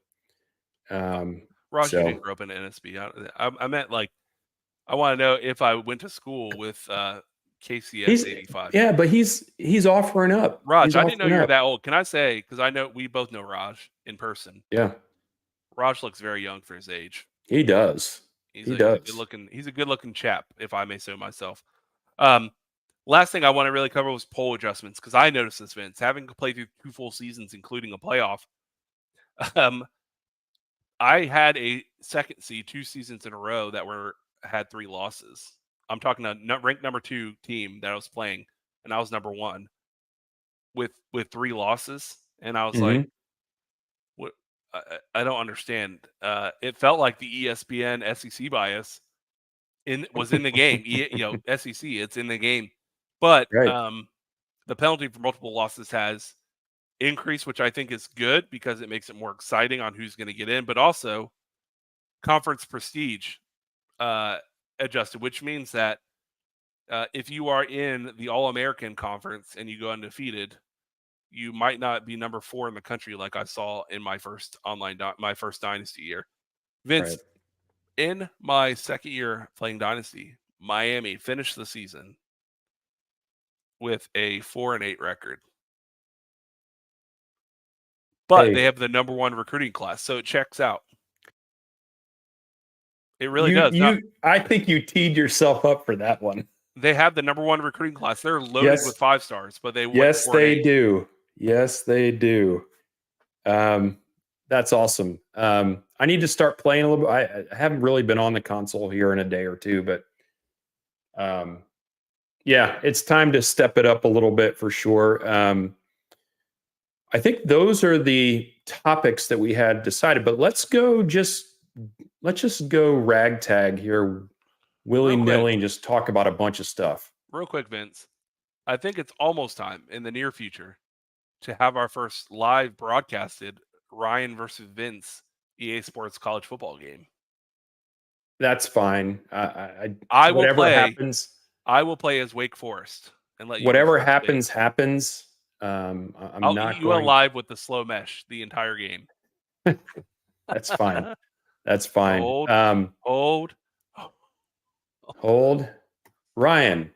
Raj, you didn't grow up in NSB. I meant, like, I want to know if I went to school with KCS 85. Yeah, but he's offering up. Raj, I didn't know you were that old. Can I say, because I know we both know Raj in person. Yeah. Raj looks very young for his age. He does. He's a good-looking chap, if I may say myself. Last thing I want to really cover was poll adjustments, because I noticed this, Vince, having played through 2 full seasons, including a playoff. I had a second seed 2 seasons in a row that had 3 losses. I'm talking a ranked number 2 team that I was playing, and I was number 1 with 3 losses, and I was like, "What? I don't understand." It felt like the ESPN SEC bias was in the game. SEC, it's in the game, but the penalty for multiple losses has increased, which I think is good because it makes it more exciting on who's going to get in, but also conference prestige adjusted, which means that if you are in the All-American conference and you go undefeated, you might not be number 4 in the country like I saw in my first Dynasty year. Vince, in my second year playing Dynasty, Miami finished the season with a 4-8 record. But they have the number 1 recruiting class, so it checks out. It really does. I think you teed yourself up for that one. They have the number 1 recruiting class. They're loaded with 5 stars, but they Yes, they do. Yes, they do. That's awesome. I need to start playing a little bit. I haven't really been on the console here in a day or two, but yeah, it's time to step it up a little bit for sure. I think those are the topics that we had decided, but let's just go ragtag here, willy-nilly, and just talk about a bunch of stuff. Real quick, Vince. I think it's almost time in the near future to have our first live broadcasted Ryan versus Vince EA Sports college football game. That's fine. I will play. Happens, I will play as Wake Forest and let you. Whatever happens. I'll eat you alive with the slow mesh the entire game. That's fine. That's fine. Hold. Ryan,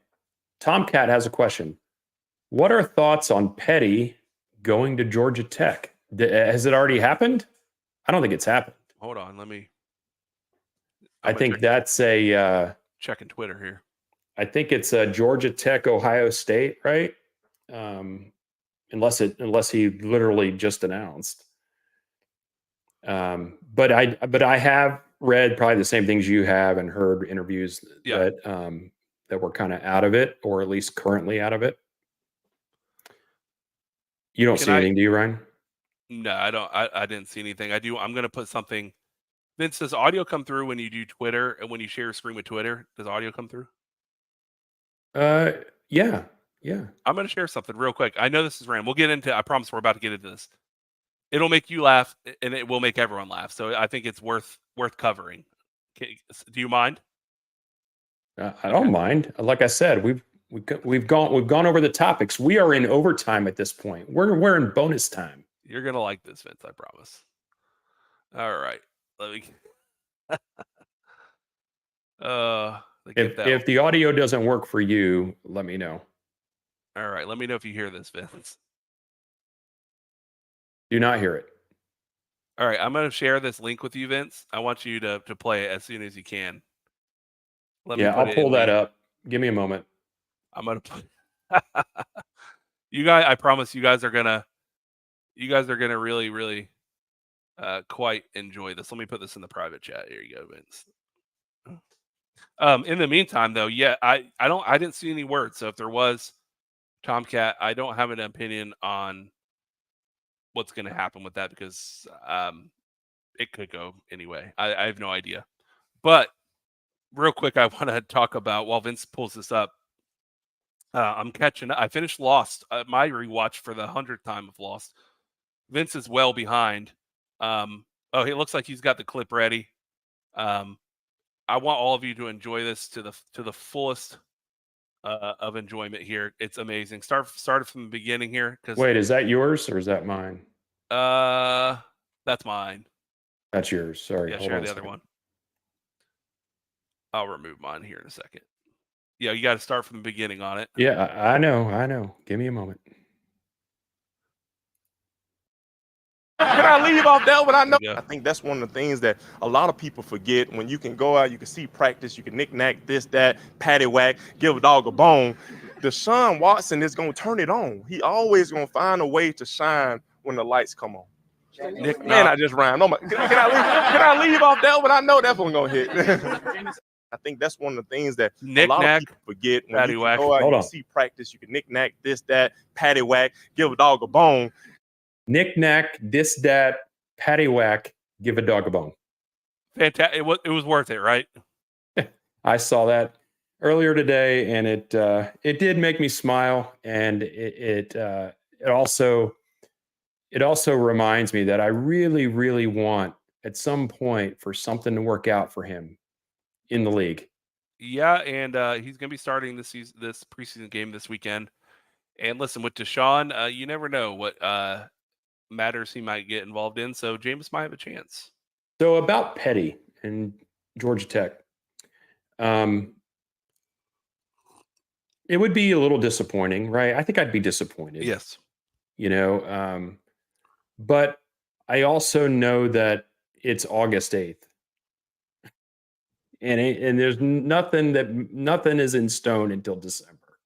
Tomcat has a question. What are thoughts on Petty going to Georgia Tech? Has it already happened? I don't think it's happened. Hold on, let me. I think that's a checking Twitter here. I think it's a Georgia Tech, Ohio State, right? Unless he literally just announced. But I have read probably the same things you have and heard interviews that were kind of out of it, or at least currently out of it. You don't see anything, do you, Ryan? No, I don't. I didn't see anything. I'm going to put something. Vince, does audio come through when you do Twitter and when you share a screen with Twitter? Does audio come through? Yeah. I'm going to share something real quick. I know this is random. We'll get into. I promise we're about to get into this. It'll make you laugh, and it will make everyone laugh. So I think it's worth covering. Do you mind? I don't mind. Like I said, we've gone over the topics. We are in overtime at this point. We're in bonus time. You're gonna like this, Vince. I promise. All right. Let me. If the audio doesn't work for you, let me know. All right. Let me know if you hear this, Vince. Do not hear it. All right. I'm going to share this link with you, Vince. I want you to play it as soon as you can. I'll pull that up. Give me a moment. I'm going to play. You guys, I promise you guys are going to You guys are gonna really quite enjoy this. Let me put this in the private chat. Here you go, Vince. In the meantime, though, yeah, I didn't see any words. So if there was, Tomcat, I don't have an opinion on what's going to happen with that because it could go anyway. I have no idea. But real quick, I want to talk about while Vince pulls this up. I'm catching up. I finished Lost, my rewatch for the 100th time of Lost. Vince is well behind. Oh, it looks like he's got the clip ready. I want all of you to enjoy this to the fullest of enjoyment here. It's amazing. Started from the beginning here. Wait, is that yours or is that mine? That's mine. That's yours. Sorry. Yeah, hold share on the other one. I'll remove mine here in a second. Yeah, you got to start from the beginning on it. Yeah, I know. Give me a moment. Can I leave off that one? I think that's one of the things that a lot of people forget. When you can go out, you can see practice, you can knick-knack, this, that, paddywhack, give a dog a bone. Deshaun Watson is going to turn it on. He always going to find a way to shine when the lights come on. Man, I just rhymed. Can I leave off that one? I know that one going to hit. I think that's one of the things that a lot of people forget. When you can go out, you can see practice, you can knick-knack, this, that, paddywhack, give a dog a bone. Knick-knack, this, that, paddywhack, give a dog a bone. Fantastic. It was worth it, right? I saw that earlier today, and it did make me smile, and it also reminds me that I really want at some point for something to work out for him in the league. Yeah, and he's going to be starting this preseason game this weekend. And listen, with Deshaun, you never know what matters he might get involved in. So Jameis might have a chance. So about Petty and Georgia Tech, it would be a little disappointing, right? I think I'd be disappointed. Yes. But I also know that it's August 8th. And there's nothing is in stone until December.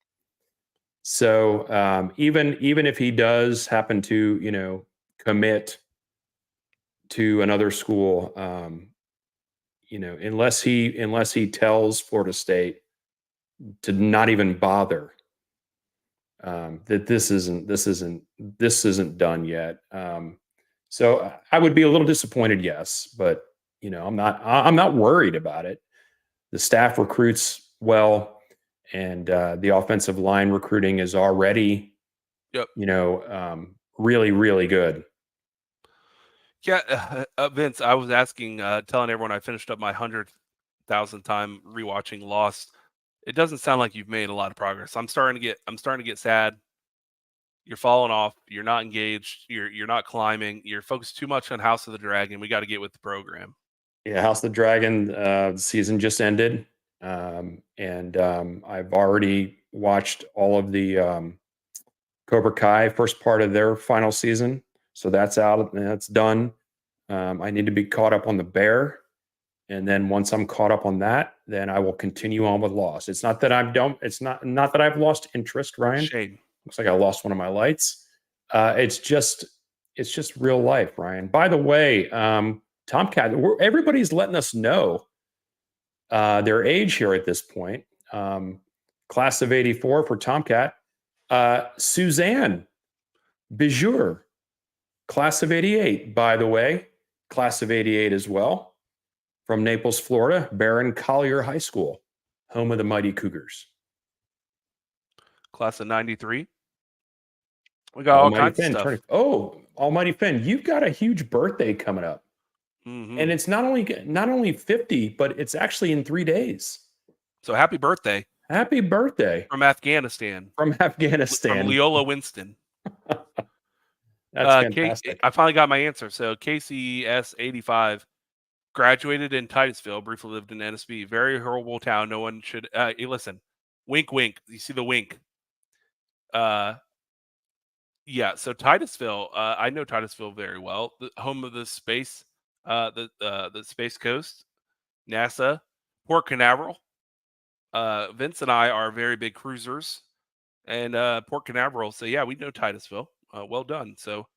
So even if he does happen to, commit to another school, unless he tells Florida State to not even bother, that this isn't done yet. So I would be a little disappointed, yes, but I'm not worried about it. The staff recruits well, and the offensive line recruiting is already, really good. Yeah, Vince, I was asking, telling everyone I finished up my 100,000th time rewatching Lost. It doesn't sound like you've made a lot of progress. I'm starting to get sad. You're falling off. You're not engaged. You're not climbing. You're focused too much on House of the Dragon. We got to get with the program. Yeah, House of the Dragon season just ended, and I've already watched all of the Cobra Kai first part of their final season, so that's out and that's done. I need to be caught up on The Bear, and then once I'm caught up on that, then I will continue on with Lost. It's not that It's not that I've lost interest, Ryan. Shame. Looks like I lost one of my lights. It's just real life, Ryan. By the way, Tomcat, everybody's letting us know their age here at this point. Class of 84 for Tomcat. Suzanne Bijur, class of 88, by the way. Class of 88 as well. From Naples, Florida, Barron Collier High School, home of the Mighty Cougars. Class of 93. We got all kinds of stuff. Almighty Finn, you've got a huge birthday coming up. Mm-hmm. And it's not only 50, but it's actually in 3 days. So happy birthday. Happy birthday. From Afghanistan. From Leola Winston. That's fantastic. I finally got my answer. So KCS85 graduated in Titusville, briefly lived in NSB. Very horrible town. No one should listen. Wink, wink. You see the wink. Yeah, so Titusville, I know Titusville very well. The home of the space, the Space Coast, NASA, Port Canaveral. Vince and I are very big cruisers, and Port Canaveral. So yeah, we know Titusville. Well done. So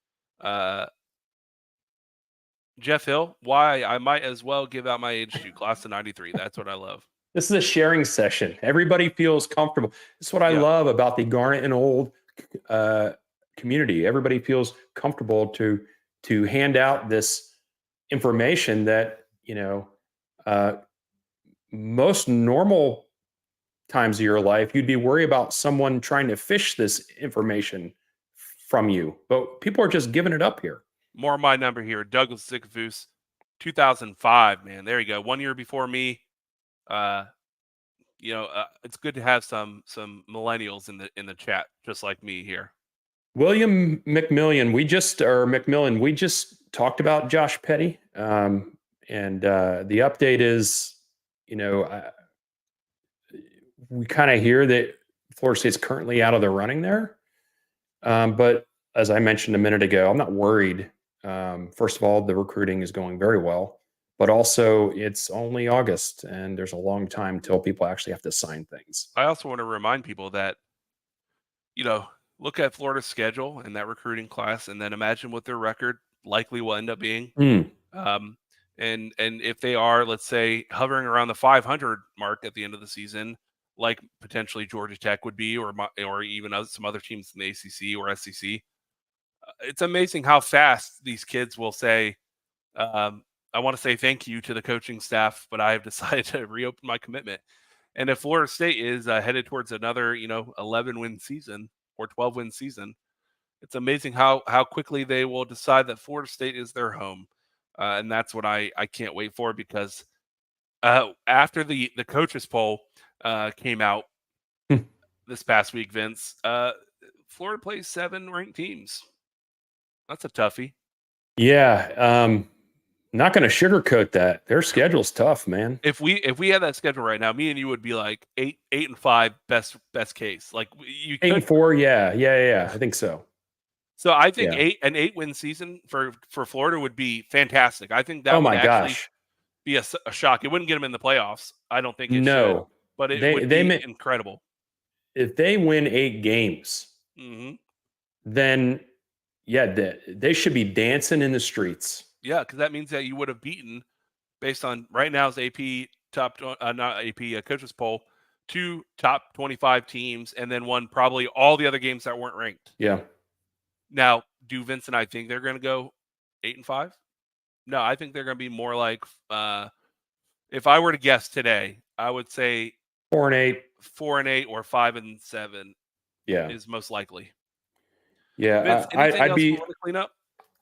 Jeff Hill, why I might as well give out my age to class of 93. That's what I love. This is a sharing session. Everybody feels comfortable. This is what I love about the Garnet and Old community. Everybody feels comfortable to hand out this information that, most normal times of your life, you'd be worried about someone trying to fish this information from you. But people are just giving it up here. More of my number here, Douglas Sickfoos, 2005, man. There you go. 1 year before me. It's good to have some millennials in the chat, just like me here. William McMillan, we just talked about Josh Petty, and the update is, we kind of hear that Florida State's currently out of the running there, but as I mentioned a minute ago, I'm not worried. First of all, the recruiting is going very well, but also it's only August and there's a long time till people actually have to sign things. I also want to remind people that, look at Florida's schedule and that recruiting class, and then imagine what their record likely will end up being. And if they are, let's say, hovering around the 500 mark at the end of the season, like potentially Georgia Tech would be, or even some other teams in the ACC or SEC, it's amazing how fast these kids will say, I want to say thank you to the coaching staff, but I have decided to reopen my commitment. And if Florida State is headed towards another, 11-win season or 12-win season, it's amazing how quickly they will decide that Florida State is their home. And that's what I can't wait for, because after the coaches poll came out this past week, Vince, Florida plays 7 ranked teams. That's a toughie. Yeah. Not going to sugarcoat that. Their schedule's tough, man. If we had that schedule right now, me and you would be like 8-5 best case. Like you 8-4, yeah. I think so. So I think an 8-win season for Florida would be fantastic. I think that would actually be a shock. It wouldn't get them in the playoffs. I don't think it should, but it would be incredible. If they win 8 games, then they should be dancing in the streets. Yeah, because that means that you would have beaten, based on right now's AP coaches poll, 2 top 25 teams, and then won probably all the other games that weren't ranked. Yeah. Now, do Vince and I think they're going to go 8-5? No, I think they're going to be more like, if I were to guess today, I would say 4-8, 4-8, or 5-7. Yeah, is most likely. Yeah, Vince, I'd be to clean up.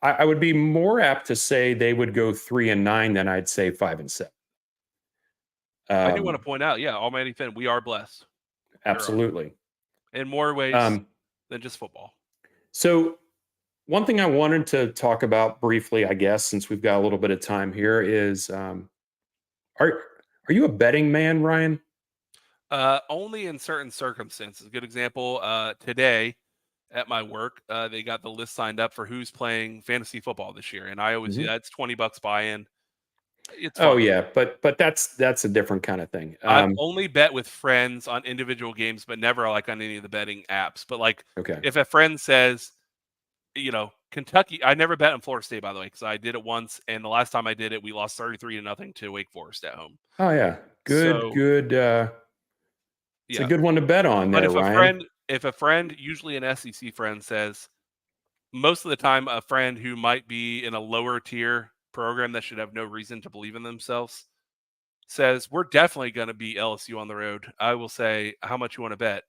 I would be more apt to say they would go 3-9 than I'd say 5-7. I do want to point out, Almighty Finn, we are blessed. Absolutely. In more ways than just football. So one thing I wanted to talk about briefly, I guess, since we've got a little bit of time here, is are you a betting man, Ryan? Only in certain circumstances. Good example, today at my work, they got the list signed up for who's playing fantasy football this year, and I always do that. It's $20 buy-in. It's fun. Oh yeah, but that's a different kind of thing. I've only bet with friends on individual games, but never like on any of the betting apps. But like, if a friend says, Kentucky, I never bet on Florida State, by the way, because I did it once, and the last time I did it, we lost 33-0 to Wake Forest at home. Oh yeah, good. It's a good one to bet on. But there, Ryan. If a friend, usually an SEC friend, says, most of the time, a friend who might be in a lower tier program that should have no reason to believe in themselves says, we're definitely going to beat LSU on the road, I will say, how much you want to bet?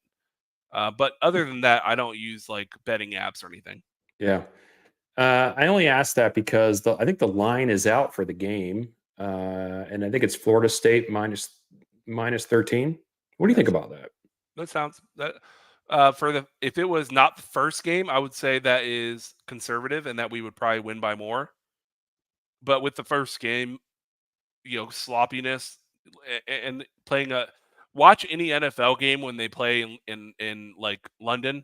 But other than that, I don't use like betting apps or anything. Yeah. I only asked that because I think the line is out for the game. And I think it's Florida State minus 13. What do you think about that? That sounds if it was not the first game, I would say that is conservative and that we would probably win by more. But with the first game, sloppiness and playing watch any NFL game when they play in like London.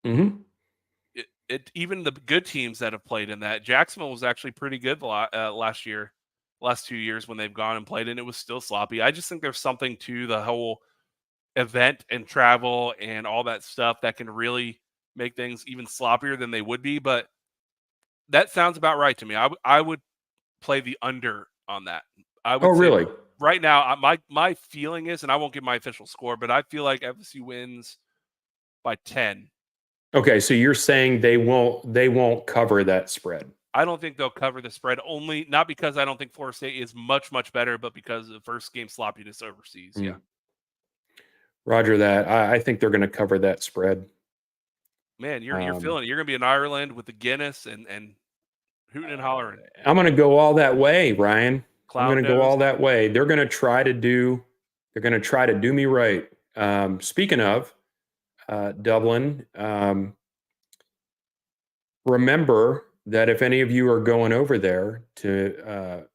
It even the good teams that have played in that, Jacksonville was actually pretty good last 2 years when they've gone and played, and it was still sloppy. I just think there's something to the whole event and travel and all that stuff that can really make things even sloppier than they would be. But That sounds about right to me. I would play the under on that. I would say really? Right now, my feeling is, and I won't give my official score, but I feel like FSU wins by 10. Okay, so you're saying they won't cover that spread. I don't think they'll cover the spread, only not because I don't think Florida State is much better, but because of the first game sloppiness overseas. Yeah. Roger that. I think they're going to cover that spread. Man, you're feeling it. You're going to be in Ireland with the Guinness and hooting and hollering. I'm going to go all that way, Ryan. Cloud I'm going to nose. go all that way. They're going to try to do me right. Speaking of Dublin, remember that if any of you are going over there, to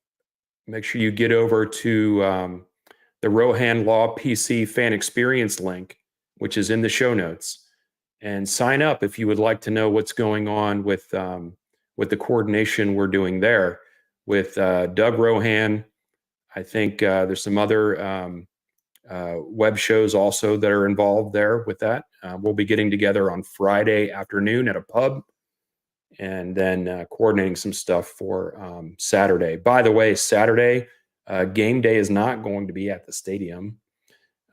make sure you get over to the Rohan Law PC fan experience link, which is in the show notes, and sign up if you would like to know what's going on with the coordination we're doing there with Doug Rohan. I think there's some other web shows also that are involved there with that. We'll be getting together on Friday afternoon at a pub, and then coordinating some stuff for Saturday. By the way, Saturday, Gameday is not going to be at the stadium.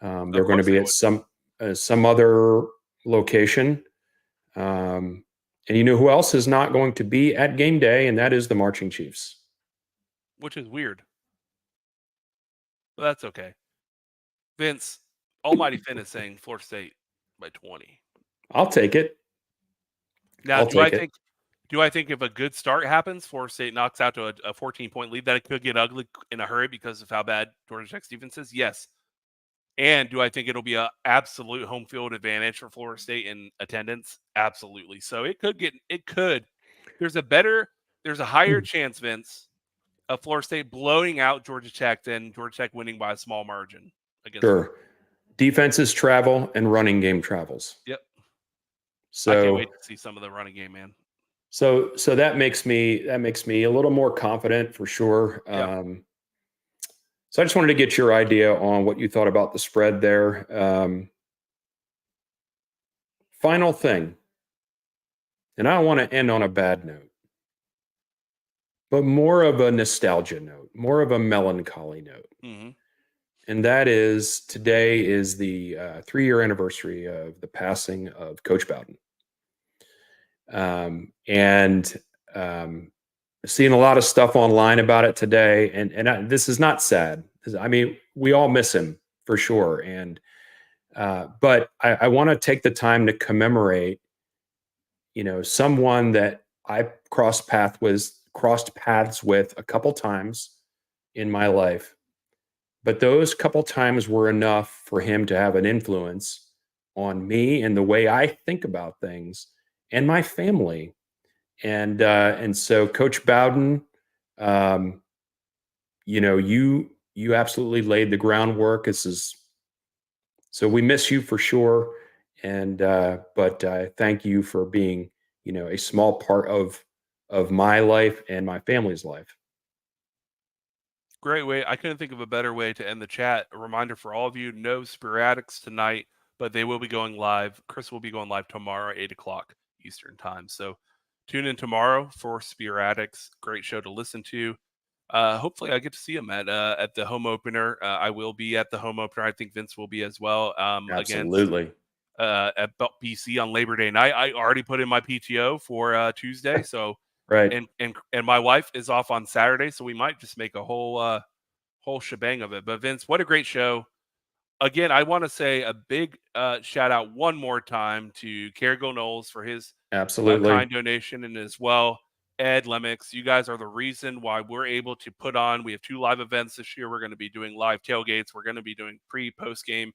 They're going to be at some other location. And you know who else is not going to be at Gameday, and that is the Marching Chiefs. Which is weird. But that's okay. Vince, Almighty Finn is saying Florida State by 20. I'll take it. Now, do I think if a good start happens, Florida State knocks out to a 14-point lead, that it could get ugly in a hurry because of how bad Georgia Tech's defense is? Yes. And do I think it'll be an absolute home field advantage for Florida State in attendance? Absolutely. So it could. There's a higher chance, Vince, of Florida State blowing out Georgia Tech than Georgia Tech winning by a small margin. Sure. Defenses travel and running game travels. Yep. So I can't wait to see some of the running game, man. So that makes me a little more confident for sure. Yep. So I just wanted to get your idea on what you thought about the spread there. Final thing, and I don't want to end on a bad note, but more of a nostalgia note, more of a melancholy note. Mm-hmm. And that is, today is the 3-year anniversary of the passing of Coach Bowden. Seeing a lot of stuff online about it today, and this is not sad. I mean, we all miss him for sure, and but I want to take the time to commemorate, someone that I crossed paths with a couple times in my life, but those couple times were enough for him to have an influence on me and the way I think about things and my family. And so Coach Bowden, you absolutely laid the groundwork. So we miss you for sure. And, but thank you for being, a small part of my life and my family's life. Great way. I couldn't think of a better way to end the chat. A reminder for all of you, no sporadics tonight, but they will be going live. Chris will be going live tomorrow at 8:00 Eastern time. So tune in tomorrow for sporadics. Great show to listen to. Hopefully I get to see him at the home opener. I will be at the home opener. I think Vince will be as well. Absolutely. At BC on Labor Day night. I already put in my PTO for Tuesday. So right. And my wife is off on Saturday, so we might just make a whole shebang of it. But Vince, what a great show. Again, I want to say a big shout out one more time to Carrigal Noles for his absolutely kind donation, and as well Ed Lemix. You guys are the reason why we're able to put on. We have 2 live events this year. We're going to be doing live tailgates. We're going to be doing post game,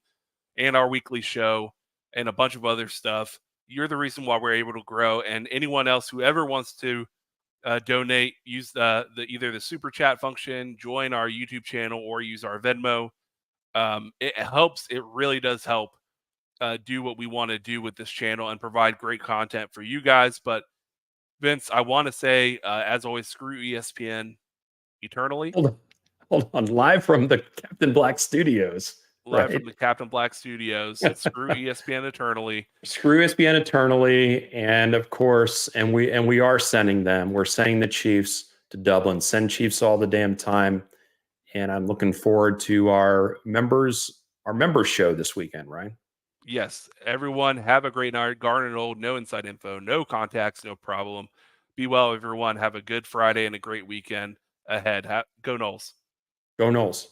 and our weekly show, and a bunch of other stuff. You're the reason why we're able to grow. And anyone else who ever wants to donate, use the either the super chat function, join our YouTube channel, or use our Venmo. It helps. It really does help do what we want to do with this channel and provide great content for you guys. But Vince, I want to say, as always, screw ESPN eternally. Hold on. Live from the Captain Black Studios. live from the Captain Black Studios. Screw ESPN eternally. Screw ESPN eternally, and of course, and we are sending them. We're sending the Chiefs to Dublin. Send Chiefs all the damn time, and I'm looking forward to our members show this weekend. Right? Yes, everyone have a great night. Garnet Old, no inside info, no contacts, no problem. Be well, everyone. Have a good Friday and a great weekend ahead. Go Noles. Go Noles.